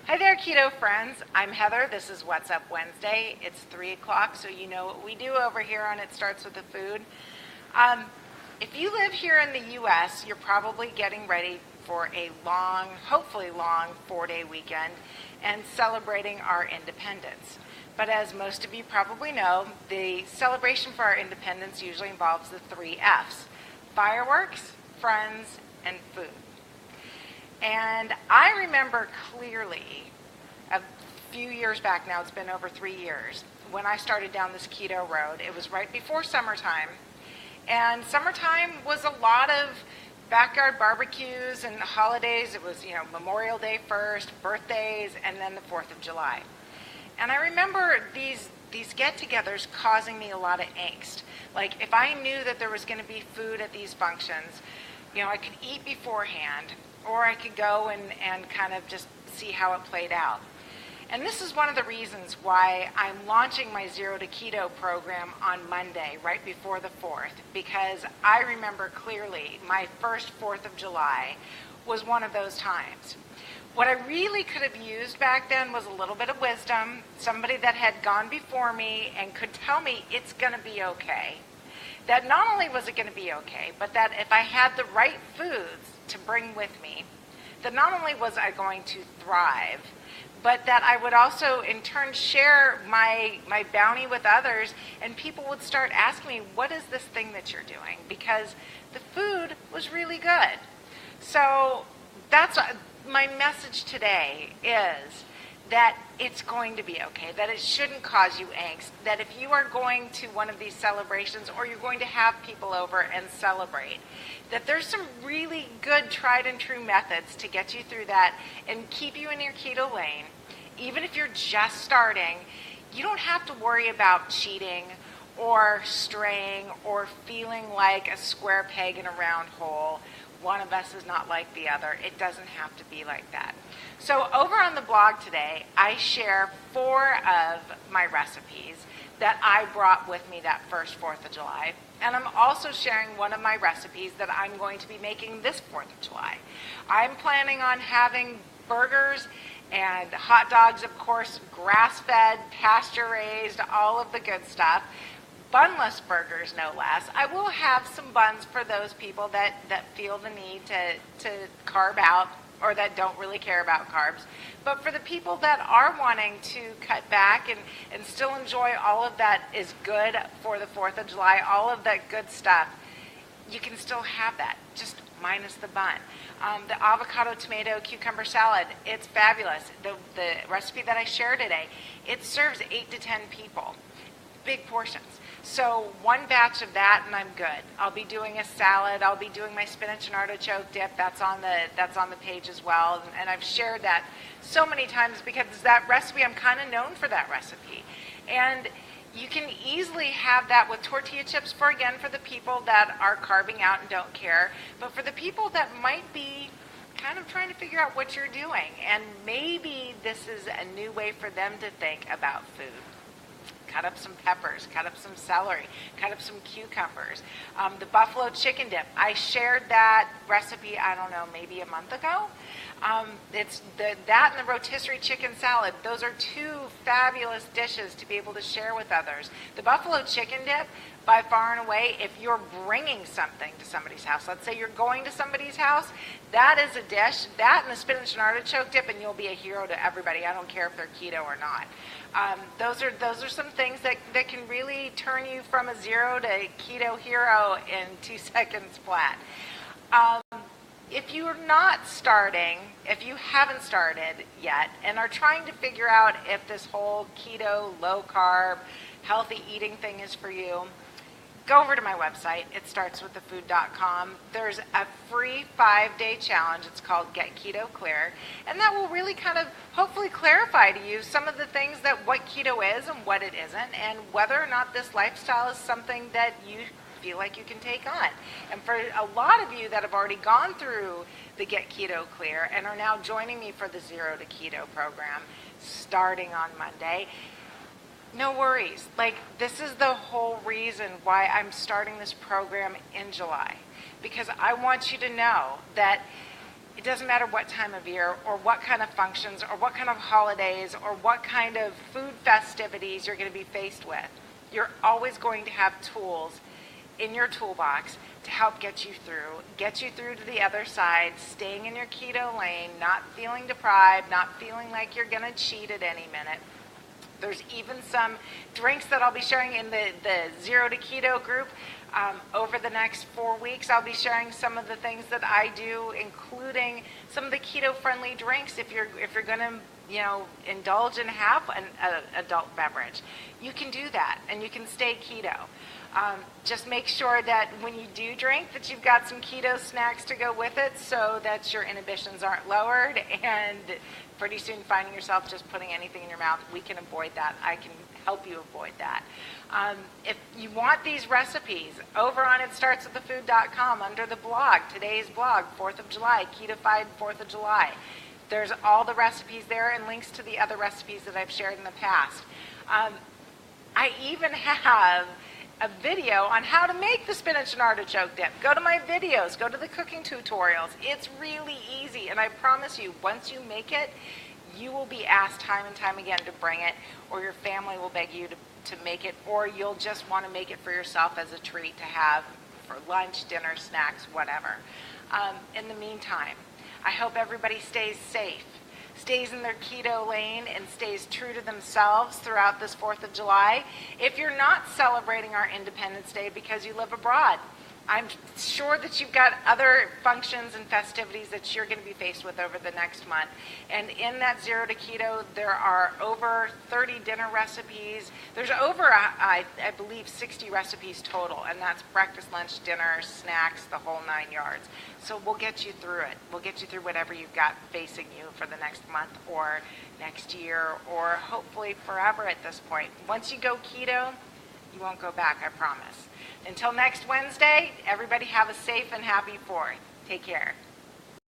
Hi there, keto friends. I'm Heather. This is What's Up Wednesday. It's 3 o'clock, so you know what we do over here on It Starts With the Food. If you live here in the U.S., you're probably getting ready for a long, hopefully long, 4-day weekend and celebrating our independence. But as most of you probably know, the celebration for our independence usually involves the 3 F's: fireworks, friends, and food. And I remember clearly a few years back now, it's been over 3 years, when I started down this keto road. It was right before summertime. And summertime was a lot of backyard barbecues and holidays. It was, Memorial Day first, birthdays, and then the 4th of July. And I remember these get-togethers causing me a lot of angst. Like, if I knew that there was going to be food at these functions, I could eat beforehand, or I could go and kind of just see how it played out. And this is one of the reasons why I'm launching my Zero to Keto program on Monday, right before the 4th, because I remember clearly my first 4th of July was one of those times. What I really could have used back then was a little bit of wisdom, somebody that had gone before me and could tell me it's going to be okay. That not only was it going to be okay, but that if I had the right foods to bring with me, that not only was I going to thrive, but that I would also in turn share my bounty with others, and people would start asking me, what is this thing that you're doing? Because the food was really good. So that's my message today, is that it's going to be okay, that it shouldn't cause you angst, that if you are going to one of these celebrations or you're going to have people over and celebrate, that there's some really good tried and true methods to get you through that and keep you in your keto lane. Even if you're just starting, you don't have to worry about cheating or straying or feeling like a square peg in a round hole. One of us is not like the other. It doesn't have to be like that. So over on the blog today, I share 4 of my recipes that I brought with me that first 4th of July. And I'm also sharing one of my recipes that I'm going to be making this 4th of July. I'm planning on having burgers and hot dogs, of course, grass-fed, pasture-raised, all of the good stuff. Bunless burgers, no less. I will have some buns for those people that feel the need to carb out, or that don't really care about carbs. But for the people that are wanting to cut back and still enjoy all of that is good for the 4th of July, all of that good stuff, you can still have that, just minus the bun. The avocado, tomato, cucumber salad, it's fabulous. The recipe that I share today, it serves 8 to 10 people, big portions. So 1 batch of that and I'm good. I'll be doing a salad. I'll be doing my spinach and artichoke dip. That's on the page as well. And I've shared that so many times because that recipe, I'm kind of known for that recipe. And you can easily have that with tortilla chips for the people that are carving out and don't care. But for the people that might be kind of trying to figure out what you're doing, and maybe this is a new way for them to think about food. Cut up some peppers, cut up some celery, cut up some cucumbers. The buffalo chicken dip, I shared that recipe, I don't know, maybe a month ago. It's that and the rotisserie chicken salad. Those are 2 fabulous dishes to be able to share with others. The buffalo chicken dip, by far and away, if you're bringing something to somebody's house, let's say you're going to somebody's house, that is a dish, that and the spinach and artichoke dip, and you'll be a hero to everybody. I don't care if they're keto or not. Those are some things that can really turn you from a 0 to keto hero in 2 seconds flat. If you're not starting, if you haven't started yet and are trying to figure out if this whole keto, low carb, healthy eating thing is for you, go over to my website, itstartswiththefood.com. There's a free 5-day challenge. It's called Get Keto Clear. And that will really kind of hopefully clarify to you some of the things that what keto is and what it isn't, and whether or not this lifestyle is something that you feel like you can take on. And for a lot of you that have already gone through the Get Keto Clear and are now joining me for the Zero to Keto program starting on Monday, no worries. This is the whole reason why I'm starting this program in July, because I want you to know that it doesn't matter what time of year or what kind of functions or what kind of holidays or what kind of food festivities you're going to be faced with. You're always going to have tools in your toolbox to help get you through to the other side, staying in your keto lane, not feeling deprived, not feeling like you're going to cheat at any minute. There's even some drinks that I'll be sharing in the Zero to Keto group. Over the next 4 weeks, I'll be sharing some of the things that I do, including some of the keto-friendly drinks. If you're going to, indulge and have an adult beverage, you can do that, and you can stay keto. Just make sure that when you do drink, that you've got some keto snacks to go with it, so that your inhibitions aren't lowered, and pretty soon finding yourself just putting anything in your mouth. We can avoid that. I can help you avoid that. If you want these recipes, over on itstartswiththefood.com, under the blog, today's blog, 4th of July, Ketofied 4th of July. There's all the recipes there and links to the other recipes that I've shared in the past. I even have a video on how to make the spinach and artichoke dip. Go to my videos, go to the cooking tutorials. It's really easy, and I promise you, once you make it, you will be asked time and time again to bring it, or your family will beg you to make it, or you'll just want to make it for yourself as a treat to have for lunch, dinner, snacks, whatever. In the meantime, I hope everybody stays safe, stays in their keto lane, and stays true to themselves throughout this 4th of July. If you're not celebrating our Independence Day because you live abroad, I'm sure that you've got other functions and festivities that you're going to be faced with over the next month. And in that Zero to Keto, there are over 30 dinner recipes. There's over, I believe, 60 recipes total, and that's breakfast, lunch, dinner, snacks, the whole 9 yards. So we'll get you through it. We'll get you through whatever you've got facing you for the next month or next year, or hopefully forever at this point. Once you go keto, you won't go back, I promise. Until next Wednesday, everybody have a safe and happy 4th. Take care.